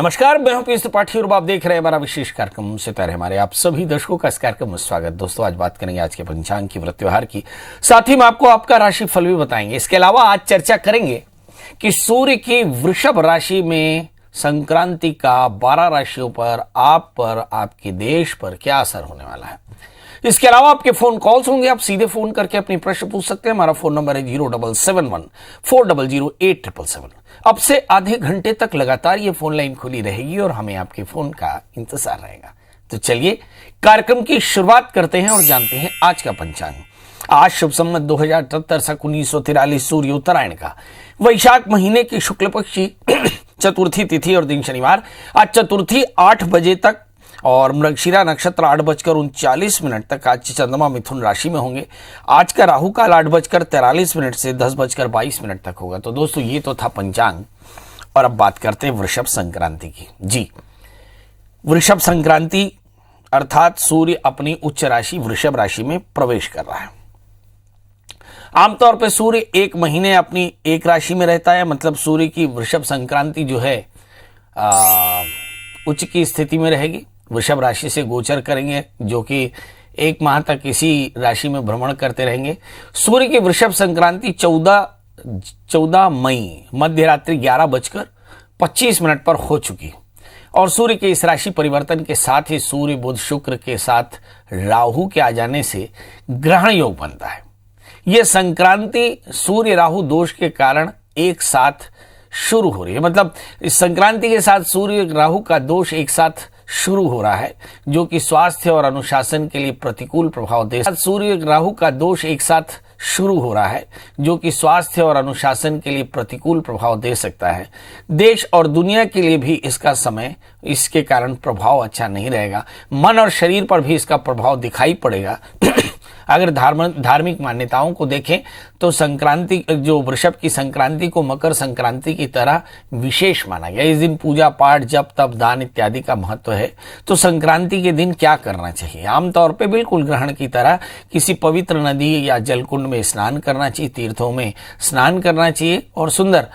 नमस्कार, मैं हूं पीयूष त्रिपाठी और आप देख रहे हैं हमारा विशेष कार्यक्रम सितारे। हमारे आप सभी दर्शकों का इस कार्यक्रम में स्वागत। दोस्तों, आज बात करेंगे आज के पंचांग की, व्रत त्योहार की, साथ ही में आपको आपका राशि फल भी बताएंगे। इसके अलावा आज चर्चा करेंगे कि सूर्य की वृषभ राशि में संक्रांति का 12 राशियों पर, आप पर, आपके देश पर क्या असर होने वाला है। इसके अलावा आपके फोन कॉल्स होंगे, आप सीधे फोन करके अपनी प्रश्न पूछ सकते हैं। हमारा फोन नंबर है 07714008777। अब से आधे घंटे तक लगातार ये फोन लाइन खुली रहेगी और हमें आपके फोन का इंतजार रहेगा। तो चलिए कार्यक्रम की शुरुआत करते हैं और जानते हैं आज का पंचांग। आज शुभ संवत 2073 शक 1943 सूर्य उत्तरायण का वैशाख महीने की शुक्ल पक्ष की चतुर्थी तिथि और दिन शनिवार। आज चतुर्थी 8 बजे तक और मृगशिरा नक्षत्र 8:39 तक आज चंद्रमा मिथुन राशि में होंगे। आज का राहु काल 8:43 से 10:22 तक होगा। तो दोस्तों, ये तो था पंचांग और अब बात करते हैं वृषभ संक्रांति की। जी, वृषभ संक्रांति अर्थात सूर्य अपनी उच्च राशि वृषभ राशि में प्रवेश कर रहा है। आमतौर पर सूर्य एक महीने अपनी एक राशि में रहता है, मतलब सूर्य की वृषभ संक्रांति जो है उच्च की स्थिति में रहेगी। वृषभ राशि से गोचर करेंगे, जो कि एक माह तक इसी राशि में भ्रमण करते रहेंगे। सूर्य की वृषभ संक्रांति 14 मई मध्य रात्रि 11:25 पर हो चुकी और सूर्य के इस राशि परिवर्तन के साथ ही सूर्य बुध शुक्र के साथ राहु के आ जाने से ग्रहण योग बनता है। यह संक्रांति सूर्य राहु दोष के कारण एक साथ शुरू हो रही है, मतलब इस संक्रांति के साथ सूर्य राहु का दोष एक साथ शुरू हो रहा है, जो कि स्वास्थ्य और अनुशासन के लिए प्रतिकूल प्रभाव दे। सूर्य राहु का दोष एक साथ शुरू हो रहा है, जो कि स्वास्थ्य और अनुशासन के लिए प्रतिकूल प्रभाव दे सकता है। देश और दुनिया के लिए भी इसका समय इसके कारण प्रभाव अच्छा नहीं रहेगा। मन और शरीर पर भी इसका प्रभाव दिखाई पड़ेगा। अगर धार्मिक मान्यताओं को देखें तो संक्रांति, जो वृषभ की संक्रांति को मकर संक्रांति की तरह विशेष माना गया। इस दिन पूजा पाठ, जप तप, दान इत्यादि का महत्व है। तो संक्रांति के दिन क्या करना चाहिए? आमतौर पे बिल्कुल ग्रहण की तरह किसी पवित्र नदी या जलकुंड में स्नान करना चाहिए, तीर्थों में स्नान करना चाहिए और सुंदर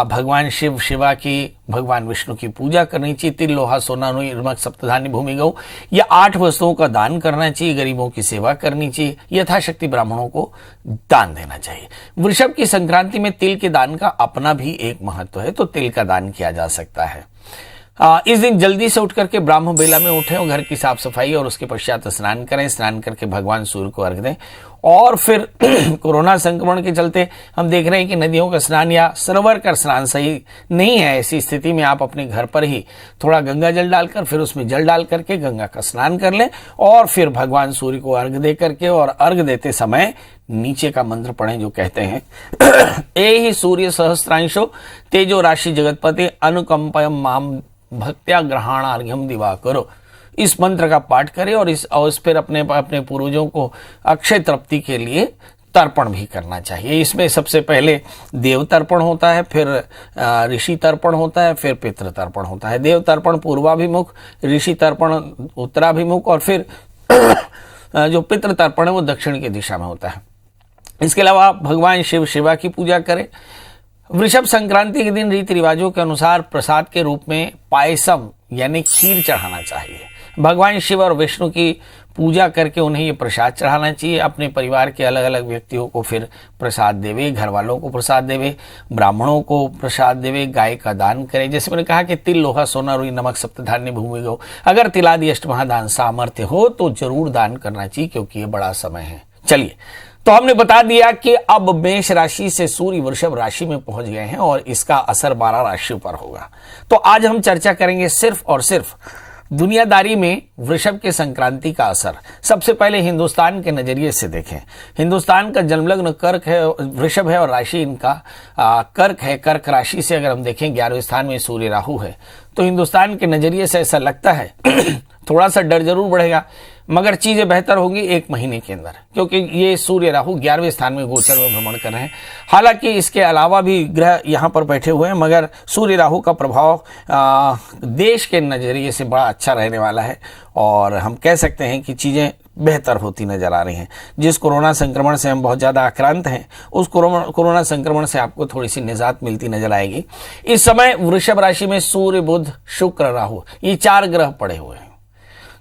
भगवान शिव, शिवा की, भगवान विष्णु की पूजा करनी चाहिए। तिल, लोहा, सोना, नोई, नमक, सप्तधान्य, भूमि, गौ या 8 वस्तुओं का दान करना चाहिए। गरीबों की सेवा करनी चाहिए। यथाशक्ति ब्राह्मणों को दान देना चाहिए। वृषभ की संक्रांति में तिल के दान का अपना भी एक महत्व है, तो तिल का दान किया जा सकता है। इस दिन जल्दी से उठ करके ब्राह्म बेला में उठें और घर की साफ सफाई और उसके पश्चात स्नान करें। स्नान करके भगवान सूर्य को अर्घ्य दें और फिर कोरोना संक्रमण के चलते हम देख रहे हैं कि नदियों का स्नान या सरोवर का स्नान सही नहीं है। ऐसी स्थिति में आप अपने घर पर ही थोड़ा गंगा जल डालकर फिर उसमें जल डाल करके गंगा का स्नान कर लें और फिर भगवान सूर्य को अर्घ्य दे करके और अर्घ्य देते समय नीचे का मंत्र पढ़ें, जो कहते हैं ए ही सूर्य सहस्त्रांशो तेजो राशि जगतपति अनुकंपयम माम भक्त्या ग्रहणार्घ्यम दिवा करो। इस मंत्र का पाठ करें और इस पर अपने पूर्वजों को अक्षय तृप्ति के लिए तर्पण भी करना चाहिए। इसमें सबसे पहले देव तर्पण होता है, फिर ऋषि तर्पण होता है, फिर पितृ तर्पण होता है। देव तर्पण पूर्वाभिमुख, ऋषि तर्पण उत्तराभिमुख और फिर जो पितृ तर्पण है वो दक्षिण की दिशा में होता है। इसके अलावा भगवान शिव, शिवा की पूजा करें। वृषभ संक्रांति के दिन रीति रिवाजों के अनुसार प्रसाद के रूप में पायसम यानी खीर चढ़ाना चाहिए। भगवान शिव और विष्णु की पूजा करके उन्हें ये प्रसाद चढ़ाना चाहिए। अपने परिवार के अलग अलग व्यक्तियों को फिर प्रसाद देवे, घर वालों को प्रसाद देवे, ब्राह्मणों को प्रसाद देवे, गाय का दान करें। जैसे मैंने कहा कि तिल, लोहा, सोना, रुई, नमक, सप्तधान्य, भूमि, गौ, अगर तिलादि अष्टमहादान सामर्थ्य हो तो जरूर दान करना चाहिए, क्योंकि ये बड़ा समय है। चलिए, तो हमने बता दिया कि अब मेष राशि से सूर्य वृषभ राशि में पहुंच गए हैं और इसका असर 12 राशियों पर होगा। तो आज हम चर्चा करेंगे सिर्फ और सिर्फ दुनियादारी में वृषभ के संक्रांति का असर। सबसे पहले हिंदुस्तान के नजरिए से देखें। हिंदुस्तान का जन्मलग्न कर्क है, वृषभ है और राशि इनका कर्क है। कर्क राशि से अगर हम देखें 11वें स्थान में सूर्य राहु है, तो हिंदुस्तान के नजरिए से ऐसा लगता है थोड़ा सा डर जरूर बढ़ेगा, मगर चीजें बेहतर होंगी 1 महीने के अंदर, क्योंकि ये सूर्य राहु 11वें स्थान में गोचर में भ्रमण कर रहे हैं। हालांकि इसके अलावा भी ग्रह यहाँ पर बैठे हुए हैं, मगर सूर्य राहु का प्रभाव देश के नजरिए से बड़ा अच्छा रहने वाला है और हम कह सकते हैं कि चीजें बेहतर होती नजर आ रही हैं। जिस कोरोना संक्रमण से हम बहुत ज़्यादा आक्रांत हैं, उस कोरोना संक्रमण से आपको थोड़ी सी निजात मिलती नजर आएगी। इस समय वृषभ राशि में सूर्य, बुध, शुक्र, राहु, ये 4 ग्रह पड़े हुए हैं।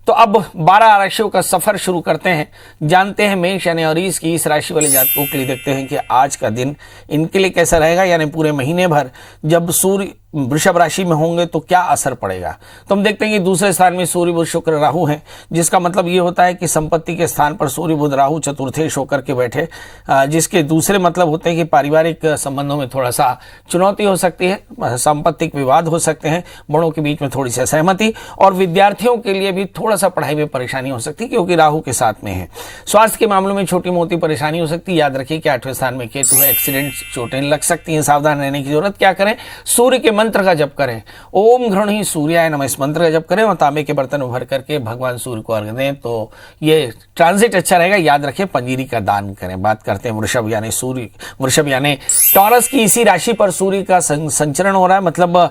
तो अब 12 राशियों का सफर शुरू करते हैं। जानते हैं मेष यानी अरीस की इस राशि वाले जातकों के लिए, देखते हैं कि आज का दिन इनके लिए कैसा रहेगा, यानी पूरे महीने भर जब सूर्य वृषभ राशि में होंगे तो क्या असर पड़ेगा। तो हम देखते हैं कि दूसरे स्थान में सूर्य, बुध, शुक्र, राहु हैं, जिसका मतलब ये होता है कि संपत्ति के स्थान पर सूर्य, बुध, राहु चतुर्थेश होकर के बैठे, जिसके दूसरे मतलब होते हैं कि पारिवारिक संबंधों में थोड़ा सा चुनौती हो सकती है, सांपत्तिक विवाद हो सकते हैं, बड़ों के बीच में थोड़ी सी असहमति, और विद्यार्थियों के लिए भी थोड़ा सा पढ़ाई में परेशानी हो सकती है क्योंकि राहु के साथ में है। स्वास्थ्य के मामलों में छोटी मोटी परेशानी हो सकती है। याद रखिए कि 8वें स्थान में केतु है, एक्सीडेंट, चोटें लग सकती हैं, सावधान रहने की जरूरत। क्या करें, सूर्य के मंत्र का जप करें, ओम घृणी सूर्याय नमः, इस मंत्र का जप करें और तांबे के बर्तन में भर करके भगवान सूर्य को अर्घ्य दें, तो ये ट्रांजिट अच्छा रहेगा। याद रखें पंजीरी का दान करें। बात करते हैं वृषभ यानी सूर्य, वृषभ यानी टॉरस की इसी राशि पर सूर्य का संचरण हो रहा है। मतलब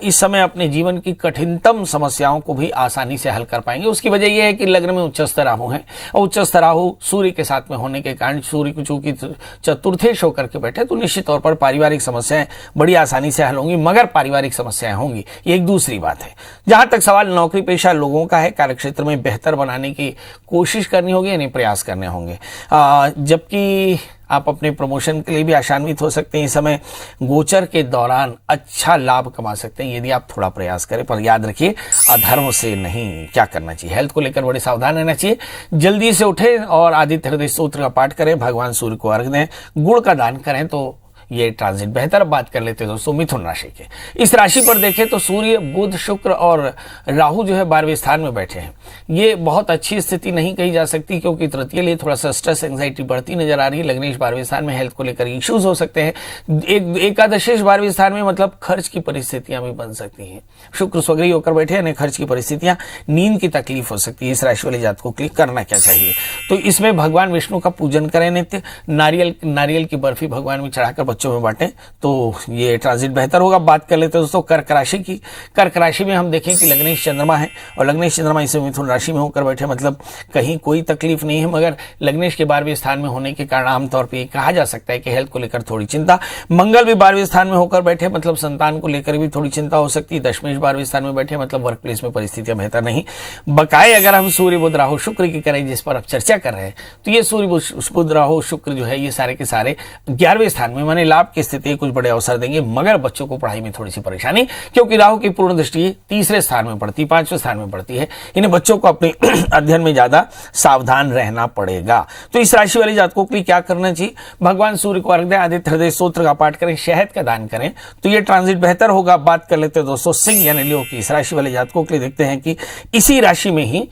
इस समय अपने जीवन की कठिनतम समस्याओं को भी आसानी से हल कर पाएंगे। उसकी वजह यह है कि लग्न में उच्चस्थ राहु है, और उच्चस्थ राहु सूर्य के साथ में होने के कारण सूर्य को चूंकि चतुर्थेश होकर के बैठे, तो निश्चित तौर पर पारिवारिक समस्याएं बड़ी आसानी से हल होंगी, मगर पारिवारिक समस्याएं होंगी, ये एक दूसरी बात है। जहां तक सवाल नौकरी पेशा लोगों का है, कार्यक्षेत्र में बेहतर बनाने की कोशिश करनी होगी, यानी प्रयास करने होंगे। जबकि आप अपने प्रमोशन के लिए भी आशान्वित हो सकते हैं। इस समय गोचर के दौरान अच्छा लाभ कमा सकते हैं यदि आप थोड़ा प्रयास करें, पर याद रखिए अधर्म से नहीं। क्या करना चाहिए, हेल्थ को लेकर बड़े सावधान रहना चाहिए। जल्दी से उठें और आदित्य हृदय स्तोत्र का पाठ करें, भगवान सूर्य को अर्घ्य दें, गुड़ का दान करें, तो ये ट्रांजिट बेहतर। बात कर लेते हैं दोस्तों मिथुन राशि के। इस राशि पर देखें तो सूर्य, बुध, शुक्र और राहु जो है 12वें स्थान में बैठे हैं। ये बहुत अच्छी स्थिति नहीं कही जा सकती, क्योंकि तृतीय लिए थोड़ा सा स्ट्रेस, एंग्जाइटी बढ़ती नजर आ रही है। लग्नेश 12वें स्थान में, हेल्थ को लेकर इश्यूज हो सकते हैं। एकादशेश 12वें स्थान में, मतलब खर्च की परिस्थितियां भी बन सकती हैं। शुक्र स्वगृही होकर बैठे हैं, खर्च की परिस्थितियां, नींद की तकलीफ हो सकती है। इस राशि वाले जातकों के लिए करना क्या चाहिए, तो इसमें भगवान विष्णु का पूजन करें नित्य, नारियल की बर्फी भगवान में चढ़ाकर बच्चों में बांटें, तो ये ट्रांजिट बेहतर होगा। बात कर लेते हैं दोस्तों कर्क राशि की। कर्क राशि में हम देखें कि लग्नेश चंद्रमा है, और लग्नेश चंद्रमा इसे मिथुन राशि में होकर बैठे, मतलब कहीं कोई तकलीफ नहीं है, मगर लग्नेश के 12वें स्थान में होने के कारण आमतौर पर कहा जा सकता है कि हेल्थ को लेकर थोड़ी चिंता। मंगल भी 12वें स्थान में होकर बैठे, मतलब संतान को लेकर भी थोड़ी चिंता हो सकती है। दशमेश 12वें स्थान में बैठे, मतलब वर्क प्लेस में परिस्थितियां बेहतर नहीं। बकाए अगर हम सूर्य, बुध, राहु, शुक्र की करें, जिस पर अब चर्चा कर रहे हैं, तो ये सूर्य, बुध, राहु, शुक्र जो है ये सारे के सारे 11वें स्थान में, माने लाभ की स्थिति, कुछ बड़े अवसर देंगे, मगर बच्चों को पढ़ाई में थोड़ी सी परेशानी, क्योंकि राहु की पूर्ण दृष्टि तीसरे स्थान में पड़ती, 5वें स्थान में पड़ती है। इन्हें बच्चों को अपने अध्ययन में ज्यादा सावधान रहना पड़ेगा। तो इस राशि वाले जातकों के लिए क्या करना चाहिए, भगवान सूर्य को अर्घ्य दें, आदित्य हृदय स्तोत्र का पाठ करें, शहद का दान करें, तो ये ट्रांजिट बेहतर होगा। बात कर लेते हैं दोस्तों सिंह यानी लियो की। इस राशि वाले जातकों के लिए देखते हैं कि इसी राशि में ही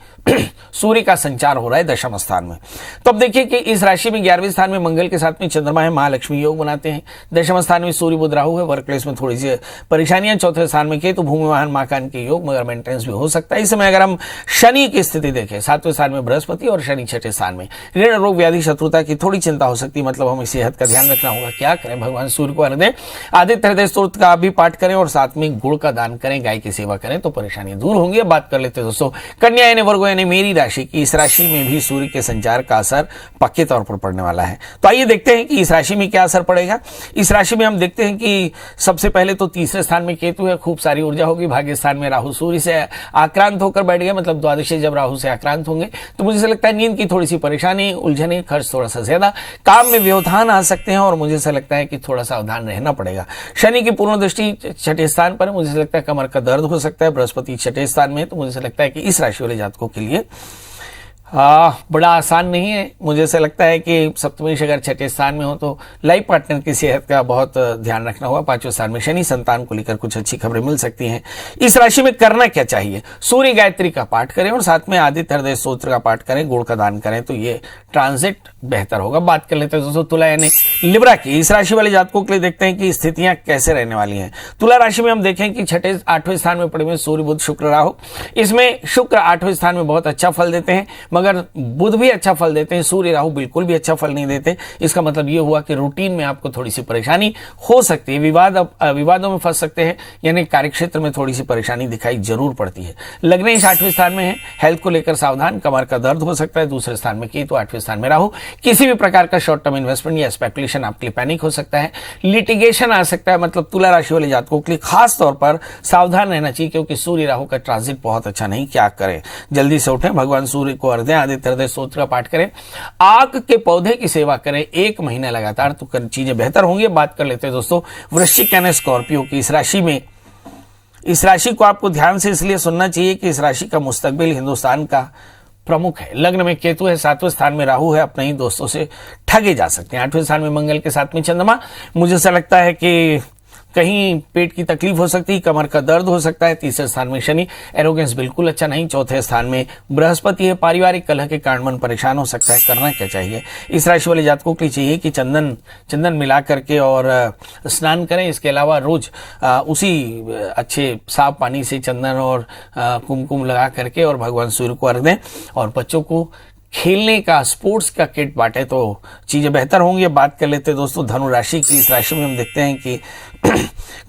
सूर्य का संचार हो रहा है दशम स्थान में। तो अब देखिए कि इस राशि में 11वें स्थान में मंगल के साथ में चंद्रमा है, महालक्ष्मी योग बनाते हैं। दशम स्थान में सूर्य, बुध, राहु है, वर्क प्लेस में थोड़ी सी परेशानियां। चौथे स्थान में केतु, भूमि, वाहन, मकान के योग, मगर मेंटेनेंस भी हो सकता है। इस समय अगर हम शनि की स्थिति देखें, 7वें स्थान में बृहस्पति और शनि 6ठे स्थान में, ऋण, रोग, व्याधि, शत्रुता की थोड़ी चिंता हो सकती है, मतलब हमें सेहत का ध्यान रखना होगा। क्या करें, भगवान सूर्य को अर्घ्य दें, आदित्य हृदय स्तोत्र का भी पाठ करें और साथ में गुड़ का दान करें, गाय की सेवा करें, तो परेशानियां दूर होंगी। बात कर लेते हैं दोस्तों कन्या यानी वर्गो यानी मेरी राशि की। इस राशि में भी सूर्य के संचार का असर पक्के तौर पर पड़ने वाला है। तो आइए देखते हैं कि इस राशि में क्या असर पड़ेगा। इस राशि में हम देखते हैं कि सबसे पहले तो तीसरे स्थान में केतु है, खूब सारी ऊर्जा होगी। भाग्य स्थान में राहु सूर्य से आक्रांत होकर बैठ गए, मतलब द्वादशी जब राहु से आक्रांत होंगे तो मुझे से लगता है नींद की थोड़ी सी परेशानी, उलझने, खर्च थोड़ा सा ज्यादा, काम में व्यवधान आ सकते हैं, और मुझे ऐसा लगता है कि थोड़ा सावधान रहना पड़ेगा। शनि की पूर्ण दृष्टि 6ठे स्थान पर, मुझे लगता है कमर का दर्द हो सकता है। बृहस्पति 6ठे स्थान में, तो मुझे लगता है कि इस राशि वाले जातकों के लिए बड़ा आसान नहीं है। मुझे ऐसा लगता है कि सप्तमेश अगर 6ठे स्थान में हो तो लाइफ पार्टनर की सेहत का बहुत ध्यान रखना होगा। 5वें स्थान में शनि, संतान को लेकर कुछ अच्छी खबरें मिल सकती हैं। इस राशि में करना क्या चाहिए, सूर्य गायत्री का पाठ करें और साथ में आदित्य हृदय स्तोत्र का पाठ करें, गुड़ का दान करें, तो ये ट्रांजिट बेहतर होगा। बात कर लेते हैं दोस्तों तुला यानी लिब्रा की। इस राशि वाले जातकों के लिए देखते हैं कि स्थितियां कैसे रहने वाली हैं। तुला राशि में हम देखें कि छठे 8वें स्थान में पड़े हुए सूर्य बुध शुक्र राहु। इसमें शुक्र 8वें स्थान में बहुत अच्छा फल देते हैं, मगर बुध भी अच्छा फल देते हैं, सूर्य राहु बिल्कुल भी अच्छा फल नहीं देते। इसका मतलब यह हुआ कि रूटीन में आपको थोड़ी सी परेशानी हो सकती है, विवादों में फंस सकते हैं, यानी कार्यक्षेत्र में थोड़ी सी परेशानी दिखाई जरूर पड़ती है। लग्नेश 8वें स्थान में है, हेल्थ को लेकर सावधान, कमर का दर्द हो सकता है। दूसरे स्थान में केतु, 8वें स्थान में राहु। किसी भी प्रकार का शॉर्ट टर्म इन्वेस्टमेंट या स्पेकुलेशन आपके लिए पैनिक हो सकता है, लिटिगेशन आ सकता है। मतलब तुला राशि वाले जातकों के लिए खास तौर पर सावधान रहना चाहिए, क्योंकि सूर्य राहु का ट्रांजिट बहुत अच्छा नहीं। क्या करें, जल्दी से उठें, भगवान सूर्य को अर्घ्य आदित्य हृदय स्तोत्र का पाठ करें, आग के पौधे की सेवा करें 1 महीना लगातार, तो चीजें बेहतर होंगी। बात कर लेते हैं दोस्तों वृश्चिक यानी स्कॉर्पियो की। इस राशि को आपको ध्यान से इसलिए सुनना चाहिए कि इस राशि का मुस्तकबिल हिंदुस्तान का प्रमुख है। लग्न में केतु है, 7वें स्थान में राहु है, अपने ही दोस्तों से ठगे जा सकते हैं। 8वें स्थान में मंगल के साथ में चंद्रमा। मुझे ऐसा लगता है कि कहीं पेट की तकलीफ हो सकती है, कमर का दर्द हो सकता है। तीसरे स्थान में शनि, एरोगेंस बिल्कुल अच्छा नहीं। चौथे स्थान में बृहस्पति है, पारिवारिक कलह के कारण मन परेशान हो सकता है। करना क्या चाहिए, इस राशि वाले जातकों के लिए चाहिए कि चंदन मिला करके और स्नान करें। इसके अलावा रोज उसी अच्छे साफ पानी से चंदन और कुमकुम लगा करके और भगवान सूर्य को अर्घ दें, और बच्चों को खेलने का स्पोर्ट्स का किट बांटे तो चीजें बेहतर होंगी। बात कर लेते हैं दोस्तों धनु राशि की। इस राशि में हम देखते हैं कि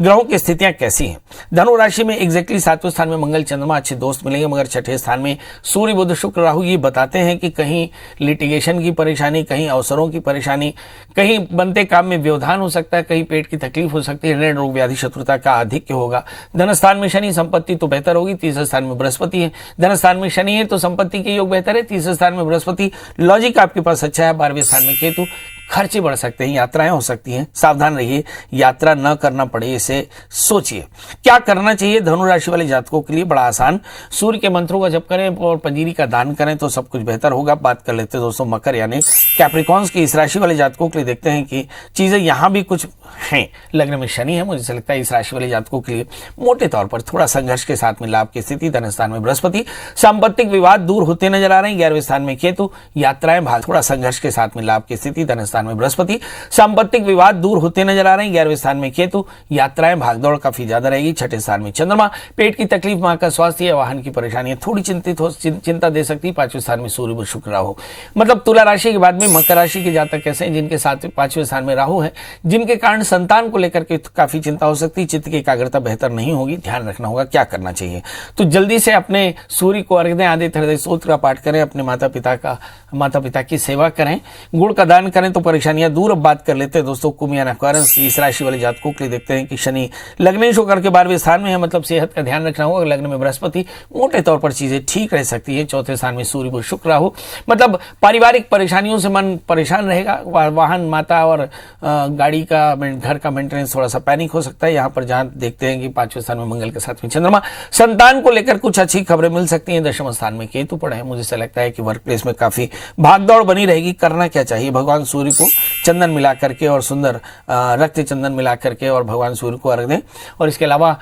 ग्रहों की स्थितियां कैसी हैं। धनु राशि में एग्जैक्टली 7वें स्थान में मंगल चंद्रमा अच्छे दोस्त मिलेंगे, मगर छठे स्थान में सूर्य बुध शुक्र राहु ये बताते हैं कि कहीं लिटिगेशन की परेशानी, कहीं अवसरों की परेशानी, कहीं बनते काम में व्यवधान हो सकता है, कहीं पेट की तकलीफ हो सकती है, ऋण रोग व्याधि शत्रुता का आधिक्य होगा। धन स्थान में शनि, संपत्ति तो बेहतर होगी। तीसरे स्थान में बृहस्पति है, धन स्थान में शनि है तो संपत्ति के योग बेहतर है। तीसरे स्थान में बृहस्पति, लॉजिक आपके पास अच्छा है। 12वें स्थान में केतु, खर्चे बढ़ सकते हैं, यात्राएं हो सकती हैं, सावधान रहिए, यात्रा न करना पड़े इसे सोचिए। क्या करना चाहिए धनु राशि वाले जातकों के लिए, बड़ा आसान, सूर्य के मंत्रों का जप करें और पंजीरी का दान करें तो सब कुछ बेहतर होगा। बात कर लेते हैं दोस्तों मकर यानी कैप्रिकॉन्स की। इस राशि वाले जातकों के लिए देखते हैं कि चीजें यहां भी कुछ हैं। लग्न में शनि है, मुझे लगता है इस राशि वाले जातकों के लिए मोटे तौर पर थोड़ा संघर्ष के साथ में लाभ की स्थिति। धन स्थान में बृहस्पति, सांपत्तिक विवाद दूर होते नजर आ रहे हैं। 11वें स्थान में केतु, यात्राएं भाग, थोड़ा संघर्ष के साथ में लाभ की स्थिति। धन स्थान में बृहस्पति, सांपत्तिक विवाद दूर होते नजर आ रहे हैं। 11वें स्थान में केतु, यात्राएं भागदौड़ काफी ज्यादा रहेगी। छठे स्थान में चंद्रमा, पेट की तकलीफ, मां का स्वास्थ्य या वाहन की परेशानी थोड़ी चिंता दे सकती है। 5वें स्थान में सूर्य बुध शुक्र राहु। मतलब तुला राशि के बाद में मकर राशि के जातक कैसे हैं, जिनके 5वें स्थान में राहु है, जिनके कारण संतान को लेकर के काफी चिंता हो सकती है, चित्त की एकाग्रता बेहतर नहीं होगी, ध्यान रखना होगा। क्या करना चाहिए, तो जल्दी से अपने सूर्य को अर्घ्य दें, आदित्य हृदय स्तोत्र का पाठ करें, अपने माता पिता की सेवा करें, गुड़ का दान करें तो परेशानियां दूर। अब बात कर लेते हैं दोस्तों कुंभ यानी एक्वेरियस की। इस राशि वाले जातकों के लिए देखते हैं कि शनि लग्नेश होकर के 12वें स्थान में है, मतलब सेहत का ध्यान रखना होगा। लग्न में बृहस्पति, मोटे तौर पर चीजें ठीक रह सकती है। चौथे स्थान में सूर्य बुध शुक्र राहु, मतलब पारिवारिक परेशानियों से मन परेशान रहेगा। वाहन, माता और गाड़ी का, घर का मेंटेनेंस थोड़ा सा पैनिक हो सकता है। यहाँ पर जहां देखते हैं कि 5वें स्थान में मंगल के साथ में चंद्रमा, संतान को लेकर कुछ अच्छी खबरें मिल सकती हैं। 10वें स्थान में केतु पड़े हैं, मुझे ऐसा लगता है कि वर्क प्लेस में काफी भागदौड़ बनी रहेगी। करना क्या चाहिए, भगवान सूर्य को चंदन मिला करके और सुंदर रक्त चंदन मिला करके और भगवान सूर्य को अर्घ दें, और इसके अलावा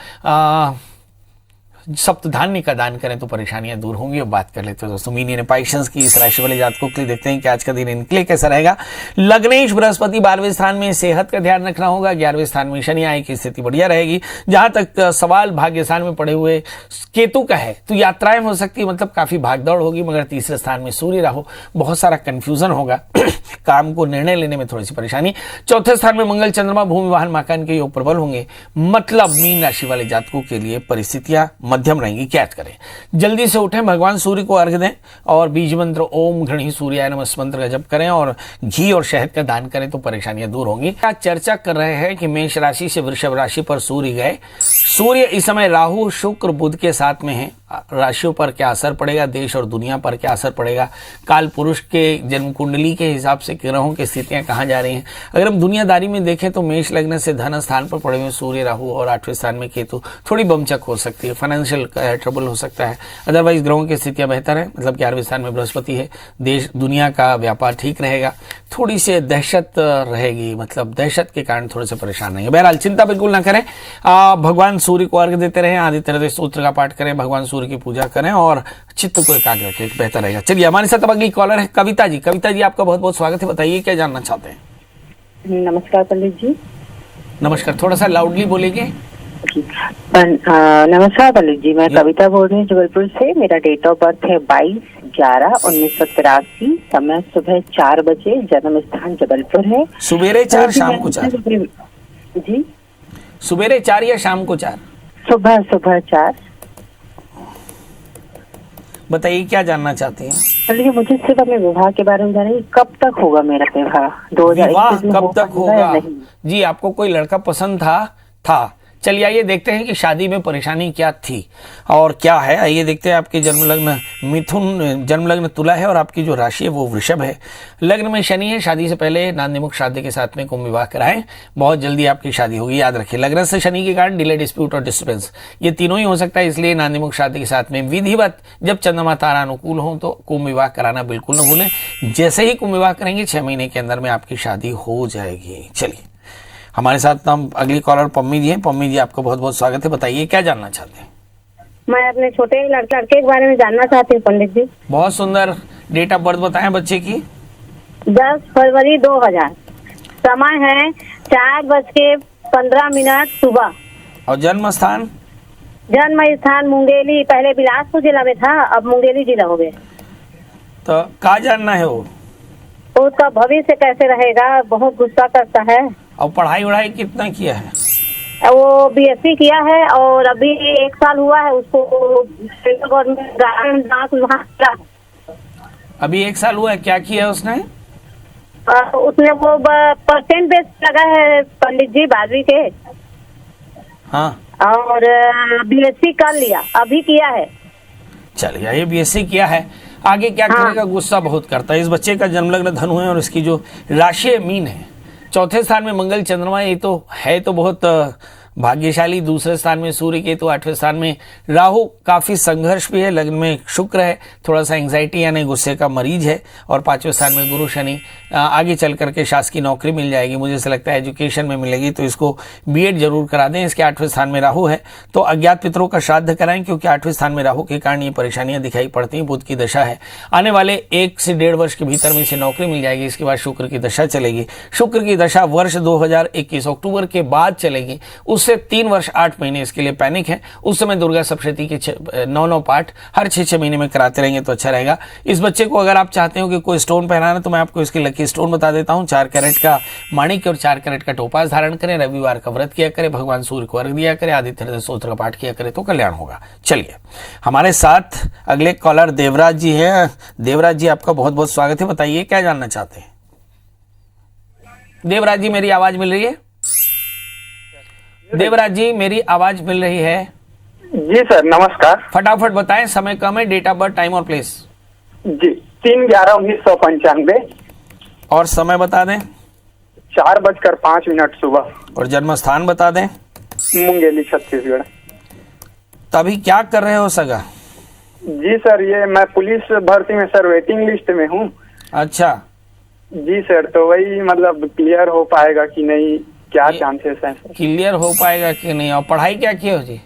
सप्तधान्य का दान करें तो परेशानियां दूर होंगी। अब बात कर लेते हैं दोस्तों मीन यानी पाइशंस की। इस राशि वाले जातकों के लिए देखते हैं कि आज का दिन इनके लिए कैसा रहेगा। लग्नेश बृहस्पति 12वें स्थान में, सेहत का ध्यान रखना होगा। 11वें स्थान में शनि, आय की स्थिति बढ़िया रहेगी। जहां तक सवाल भाग्य स्थान में पड़े हुए केतु का है तो यात्राएं हो सकती है, मतलब काफी भागदौड़ होगी। मगर तीसरे स्थान में सूर्य राहु, बहुत सारा कंफ्यूजन होगा काम को निर्णय लेने में थोड़ी सी परेशानी। चौथे स्थान में मंगल चंद्रमा, भूमि वाहन मकान के योग प्रबल होंगे। मतलब मीन राशि वाले जातकों के लिए परिस्थितियां मध्यम रहेंगी। क्या करें, जल्दी से उठें, भगवान सूर्य को अर्घ्य दें और बीज मंत्र ओम घृणी सूर्याय नमः मंत्र का जप करें और घी और शहद का दान करें तो परेशानियां दूर होंगी। आज चर्चा कर रहे हैं कि मेष राशि से वृषभ राशि पर सूर्य गए। सूर्य इस समय राहु शुक्र बुध के साथ में है। राशियों पर क्या असर पड़ेगा, देश और दुनिया पर क्या असर पड़ेगा, काल पुरुष के जन्म कुंडली के हिसाब से ग्रहों की स्थितियां कहां जा रही हैं। अगर हम दुनियादारी में देखें तो मेष लग्न से धन स्थान पर पड़े हुए सूर्य राहु और 8वें स्थान में केतु, थोड़ी बमचक हो सकती है, फाइनेंशियल ट्रबल हो सकता है। अदरवाइज ग्रहों की स्थितियां बेहतर है। मतलब 11वें स्थान में बृहस्पति है, देश दुनिया का व्यापार ठीक रहेगा। थोड़ी सी दहशत रहेगी, मतलब दहशत के कारण थोड़े से परेशान रहेंगे। बहरहाल चिंता बिल्कुल ना करें, भगवान सूर्य को अर्घ्य देते रहें, आदित्य हृदय स्तोत्र का पाठ करें, भगवान सूर्य सूर्य की पूजा करें और चित्त को एकाग्र रखें, बेहतर रहेगा। चलिए हमारे साथ अब अगली कॉलर है कविता जी। कविता जी आपका बहुत बहुत स्वागत है, बताइए क्या जानना चाहते हैं। नमस्कार पंडित जी। नमस्कार, थोड़ा सा लाउडली बोलेंगे। नमस्कार पंडित जी, मैं कविता बोल रही हूँ जबलपुर से। मेरा डेट ऑफ बर्थ है 22/11/1983। समय सुबह 4 बजे। जन्म स्थान जबलपुर है। सुबेरे 4 शाम को 4? जी, सुबेरे 4 या शाम को 4? सुबह 4। बताइए क्या जानना चाहते हैं। पंडित जी, मुझे सिर्फ अपने विवाह के बारे में जानना है, कब तक होगा मेरा विवाह? विवाह 2021 में कब तक होगा? नहीं। जी, आपको कोई लड़का पसंद था। चलिए आइए देखते हैं कि शादी में परेशानी क्या थी और क्या है। आइए देखते हैं। आपके जन्म लग्न मिथुन, जन्म लग्न तुला है और आपकी जो राशि है वो वृषभ है। लग्न में शनि है। शादी से पहले नांदीमुख श्राद्ध के साथ में कुंभ विवाह कराएं, बहुत जल्दी आपकी शादी होगी। याद रखिए, लग्न से शनि के कारण डिले, डिस्प्यूट और डिस्टर्बेंस ये तीनों ही हो सकता है। इसलिए नांदीमुख श्राद्ध के साथ में विधिवत जब चंद्रमा तारा अनुकूल हो तो कुंभ विवाह कराना बिल्कुल न भूलें। जैसे ही कुंभ विवाह करेंगे 6 महीने के अंदर में आपकी शादी हो जाएगी। चलिए हमारे साथ हम अगली कॉलर पम्मी जी हैं। पम्मी जी आपका बहुत बहुत स्वागत है, बताइए क्या जानना चाहते हैं। मैं अपने छोटे लड़के के बारे में जानना चाहती हूँ पंडित जी। बहुत सुंदर। डेट ऑफ बर्थ बताएं बच्चे की। 10 फरवरी 2000। समय है 4:15 सुबह। और जन्म स्थान? जन्म स्थान मुंगेली, पहले बिलासपुर जिला में था, अब मुंगेली जिला हो गया। तो क्या जानना है वो? उसका भविष्य कैसे रहेगा, बहुत गुस्सा करता है। और पढ़ाई वढ़ाई कितना किया है? वो बीएससी किया है और अभी 1 साल हुआ है उसको गवर्नमेंट डांस वहाँ किया। अभी 1 साल हुआ है, क्या किया उसने? उसने वो परसेंट बेस लगा है पंडित जी 12वीं के। हाँ, और बीएससी कर लिया, अभी किया है। चलिए ये बीएससी किया है, आगे क्या करेगा? गुस्सा बहुत करता है। इस बच्चे का जन्म लग्न धनु है और इसकी जो राशि है मीन है। चौथे स्थान में मंगल चंद्रमा, ये तो है तो बहुत भाग्यशाली। दूसरे स्थान में सूर्य केतु, 8वें स्थान में राहु, काफी संघर्ष भी है। लग्न में शुक्र है, थोड़ा सा एंग्जाइटी यानी गुस्से का मरीज है। और 5वें स्थान में गुरु शनि। आगे चल करके शासकीय नौकरी मिल जाएगी, मुझे ऐसा लगता है एजुकेशन में मिलेगी, तो इसको बीएड जरूर करा दें। इसके 8वें स्थान में राहु है तो अज्ञात पितरों का श्राद्ध कराएं, क्योंकि 8वें स्थान में राहु के कारण ये परेशानियां दिखाई पड़ती हैं। बुध की दशा है, आने वाले 1 से 1.5 वर्ष के भीतर में इसे नौकरी मिल जाएगी। इसके बाद शुक्र की दशा चलेगी। शुक्र की दशा वर्ष 2021 अक्टूबर के बाद चलेगी। उससे 3 वर्ष 8 महीने इसके लिए पैनिक है। उस समय दुर्गा सप्तशती के 9 पाठ हर 6 महीने में कराते रहेंगे तो अच्छा रहेगा। इस बच्चे को अगर आप चाहते हो कि कोई स्टोन पहनाना, तो मैं आपको इसकी लकी स्टोन बता देता हूं। 4 कैरेट का माणिक्य और 4 कैरेट का टोपाज धारण करें। रविवार का व्रत किया करें, भगवान सूर्य को अर्घ दिया करें, आदित्य हृदय स्तोत्र का पाठ किया करें तो कल्याण होगा। चलिए हमारे साथ अगले कॉलर देवराज जी हैं। देवराज जी आपका बहुत बहुत स्वागत है, बताइए क्या जानना चाहते हैं। देवराज जी मेरी आवाज मिल रही है? देवराज जी मेरी आवाज मिल रही है? जी सर, नमस्कार। फटाफट बताएं, समय कम है। डेट ऑफ बर्थ, टाइम और प्लेस। जी, 3/11/1995। और समय बता दें। 4:05 सुबह। और जन्म स्थान बता दें। मुंगेली, छत्तीसगढ़। तभी क्या कर रहे हो सगा? जी सर, ये मैं पुलिस भर्ती में सर वेटिंग लिस्ट में हूँ। अच्छा जी सर, तो वही मतलब क्लियर हो पाएगा कि नहीं, क्या चांसेस हैं सर? क्लियर हो पाएगा कि नहीं? और पढ़ाई क्या की हो जी?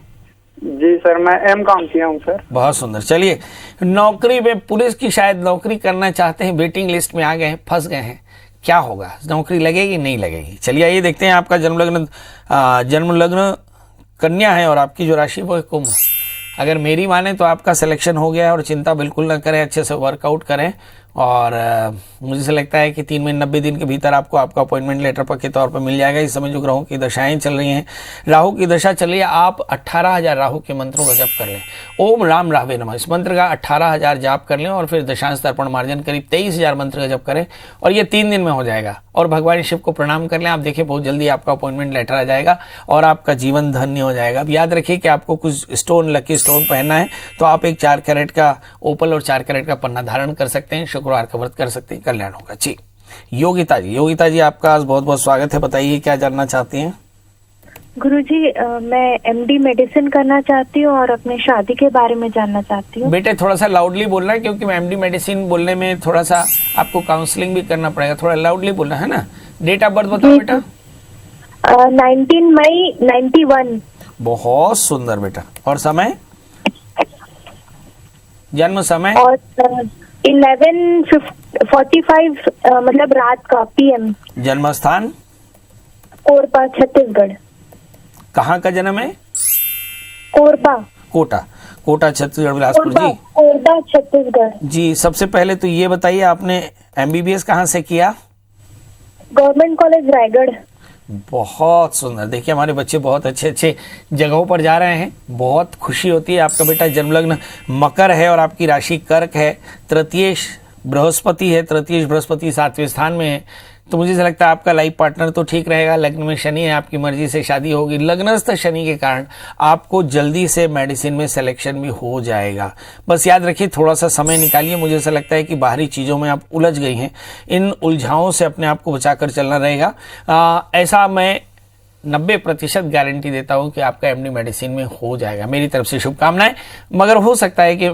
जी सर, मैं M.Com किया हूँ सर। बहुत सुंदर। चलिए नौकरी में, पुलिस की शायद नौकरी करना चाहते हैं, वेटिंग लिस्ट में आ गए हैं, फंस गए हैं। क्या होगा, नौकरी लगेगी नहीं लगेगी? चलिए आइए देखते हैं। आपका जन्म लग्न कन्या है और आपकी जो राशि वो है कुंभ। अगर मेरी माने तो आपका सिलेक्शन हो गया है और चिंता बिल्कुल ना करें, अच्छे से वर्कआउट करें। और मुझे से लगता है कि 3 महीने 90 दिन के भीतर आपको आपका अपॉइंटमेंट लेटर पर के तौर पर मिल जाएगा। इस समय जो ग्रहों की दशाएं चल रही हैं, राहु की दशा चल रही है। आप 18,000 राहु के मंत्रों का जप कर लें। ओम राम राहवे नमः, इस मंत्र का 18,000 जाप कर लें और फिर दशांश तर्पण मार्जन करीब 23,000 मंत्र का जप करें और ये 3 दिन में हो जाएगा। और भगवान शिव को प्रणाम कर लें। आप देखिए बहुत जल्दी आपका अपॉइंटमेंट लेटर आ जाएगा और आपका जीवन धन्य हो जाएगा। अब याद रखिए कि आपको कुछ स्टोन, लकी स्टोन पहनना है तो आप एक 4 कैरेट का ओपल और 4 कैरेट का पन्ना धारण कर सकते हैं। शुक्रवार का व्रत कर सकते हैं, कल्याण होगा। जी योगिता जी आपका आज बहुत बहुत स्वागत है, बताइए क्या जानना चाहती हैं। गुरुजी, मैं एमडी मेडिसिन करना चाहती हूँ और अपने शादी के बारे में जानना चाहती हूँ। बेटे थोड़ा सा लाउडली बोलना है, क्योंकि एमडी मेडिसिन बोलने में थोड़ा सा आपको काउंसलिंग भी करना पड़ेगा। थोड़ा लाउडली बोलना है ना। डेट ऑफ बर्थ बताओ बेटा। 19 मई 91। बहुत सुंदर बेटा। और समय? जन्म समय? और 11:45 मतलब रात का PM। जन्म स्थान? कोरबा छत्तीसगढ़। कहाँ का जन्म है? कोरबा। कोटा, कोटा छत्तीसगढ़, बिलासपुर जी। कोरबा छत्तीसगढ़ जी, सबसे पहले तो ये बताइए आपने MBBS कहाँ से किया? Government college Raigarh. बहुत सुंदर। देखिए हमारे बच्चे बहुत अच्छे अच्छे जगहों पर जा रहे हैं, बहुत खुशी होती है। आपका बेटा जन्मलग्न मकर है और आपकी राशि कर्क है, तृतीयेश बृहस्पति है, तृतीयेश बृहस्पति 7वें स्थान में है, तो मुझे ऐसा लगता है आपका लाइफ पार्टनर तो ठीक रहेगा। लग्न में शनि है, आपकी मर्जी से शादी होगी। लग्नस्थ शनि के कारण आपको जल्दी से मेडिसिन में सिलेक्शन भी हो जाएगा। बस याद रखिए थोड़ा सा समय निकालिए। मुझे ऐसा लगता है कि बाहरी चीज़ों में आप उलझ गई हैं, इन उलझाओं से अपने आप को बचाकर चलना रहेगा। ऐसा मैं 90% गारंटी देता हूं कि आपका MD मेडिसिन में हो जाएगा। मेरी तरफ से शुभकामनाएं। मगर हो सकता है कि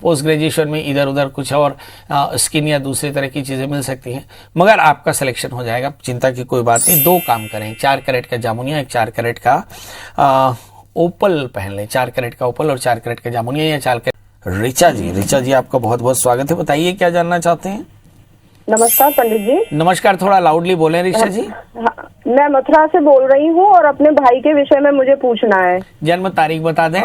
पोस्ट ग्रेजुएशन में इधर उधर कुछ और स्किन या दूसरी तरह की चीज़ें मिल सकती हैं, मगर आपका सिलेक्शन हो जाएगा, चिंता की कोई बात नहीं। 2 काम करें, 4 कैरेट का जामुनिया, 1 4 कैरेट का ओपल पहन लें। 4 कैरेट का ओपल और 4 कैरेट का जामुनिया या 4 कैरेट। ऋचा जी आपका बहुत बहुत स्वागत है। बताइए क्या जानना चाहते हैं? नमस्कार पंडित जी। नमस्कार, थोड़ा लाउडली बोलें ऋचा जी। हाँ, मैं मथुरा से बोल रही हूँ और अपने भाई के विषय में मुझे पूछना है। जन्म तारीख बता दें।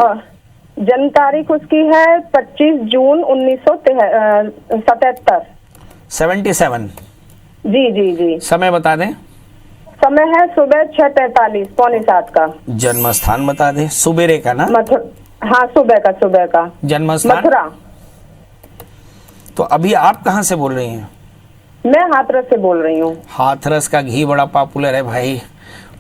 जन्म तारीख उसकी है 25 जून 1977। 77। जी जी जी। समय बता दें। समय है सुबह 6:43 पौने 7 का। जन्म स्थान बता दें। सुबेरे का ना? हाँ सुबह का। जन्म स्थान मथुरा। तो अभी आप कहाँ से बोल रही हैं? मैं हाथरस से बोल रही हूँ। हाथरस का घी बड़ा पॉपुलर है भाई,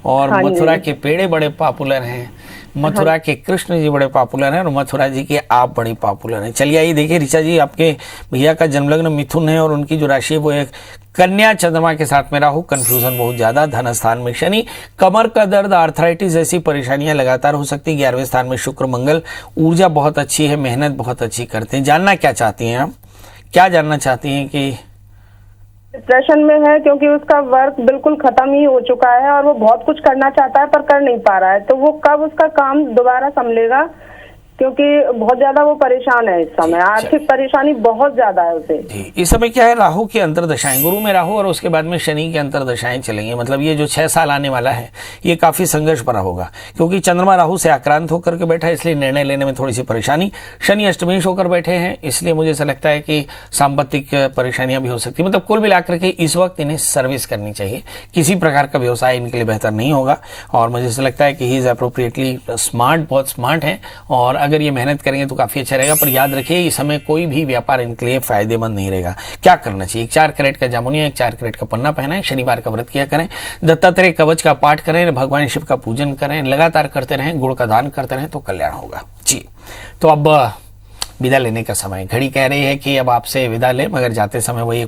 और हाँ मथुरा के पेड़े बड़े पॉपुलर हैं, मथुरा के कृष्ण जी बड़े पॉपुलर हैं और मथुरा जी के आप बड़ी पॉपुलर हैं। चलिए आइए देखिए ऋचा जी, आपके भैया का जन्मलग्न मिथुन है और उनकी जो राशि है वो एक कन्या चंद्रमा के साथ में राहु, कंफ्यूजन बहुत ज्यादा, धन स्थान में शनि, कमर का दर्द, आर्थराइटिस जैसी परेशानियां लगातार हो सकती है। 11वें स्थान में शुक्र मंगल, ऊर्जा बहुत अच्छी है, मेहनत बहुत अच्छी करते हैं। जानना क्या चाहती हैं आप? क्या जानना चाहती हैं? कि डिप्रेशन में है क्योंकि उसका वर्क बिल्कुल खत्म ही हो चुका है और वो बहुत कुछ करना चाहता है पर कर नहीं पा रहा है, तो वो कब उसका काम दोबारा संभलेगा, क्योंकि बहुत ज्यादा वो परेशान है इस समय। आर्थिक परेशानी बहुत ज्यादा है उसे। इस समय क्या है, राहु की अंतर्दशाएं, गुरु में राहु और उसके बाद में शनि की अंतर्दशाएं चलेंगी। मतलब ये जो 6 साल आने वाला है ये काफी संघर्ष भरा होगा, क्योंकि चंद्रमा राहु से आक्रांत होकर के बैठा है, इसलिए निर्णय लेने में थोड़ी सी परेशानी। शनि अष्टमेश होकर बैठे हैं, इसलिए मुझे ऐसा लगता है कि सांपत्तिक परेशानियां भी हो सकती है। मतलब कुल मिलाकर के इस वक्त इन्हें सर्विस करनी चाहिए, किसी प्रकार का व्यवसाय इनके लिए बेहतर नहीं होगा। और मुझे ऐसा लगता है कि ही इज अप्रोप्रिएटली स्मार्ट, बहुत स्मार्ट है और अगर ये मेहनत करेंगे तो काफी अच्छा रहेगा। पर याद रखिए इस समय कोई भी व्यापार इनके लिए फायदेमंद नहीं रहेगा। क्या करना चाहिए? 4 कैरेट का जामुनिया, 4 कैरेट का पन्ना पहनाएं, शनिवार का व्रत किया करें, दत्तात्रेय कवच का पाठ करें, भगवान शिव का पूजन करें, लगातार करते रहें, गुड़ का दान करते रहें तो कल्याण होगा जी। तो अब विदा लेने का समय, घड़ी कह रही है कि अब आपसे विदा ले, मगर जाते समय वही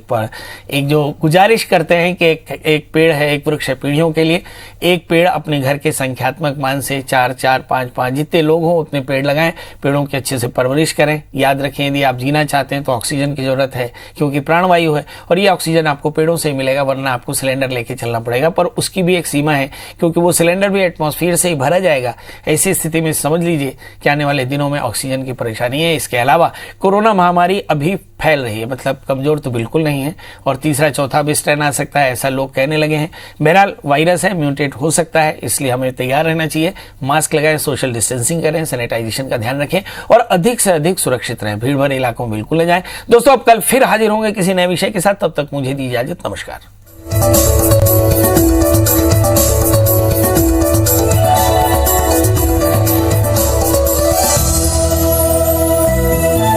एक जो गुजारिश करते हैं कि एक पेड़ है, एक वृक्ष है पीढ़ियों के लिए। एक पेड़ अपने घर के संख्यात्मक मान से 4 4 5 5 जितने लोग हों उतने पेड़ लगाएं, पेड़ों की अच्छे से परवरिश करें। याद रखें यदि आप जीना चाहते हैं तो ऑक्सीजन की जरूरत है, क्योंकि प्राणवायु है और ये ऑक्सीजन आपको पेड़ों से मिलेगा, वरना आपको सिलेंडर लेके चलना पड़ेगा। पर उसकी भी एक सीमा है, क्योंकि वो सिलेंडर भी एटमॉस्फेयर से ही भरा जाएगा। ऐसी स्थिति में समझ लीजिए कि आने वाले दिनों में ऑक्सीजन की परेशानी है। इसके अलावा कोरोना महामारी अभी फैल रही है, मतलब कमजोर तो बिल्कुल नहीं है, और तीसरा चौथा भी स्ट्रेन आ सकता है, ऐसा लोग कहने लगे हैं। बहरहाल वायरस है, म्यूटेट हो सकता है, इसलिए हमें तैयार रहना चाहिए। मास्क लगाएं, सोशल डिस्टेंसिंग करें, सैनिटाइजेशन का ध्यान रखें और अधिक से अधिक सुरक्षित रहें। भीड़ भरे इलाकों में बिल्कुल न जाएं। दोस्तों अब कल फिर हाजिर होंगे किसी नए विषय के साथ, तब तक मुझे दी इजाजत। नमस्कार।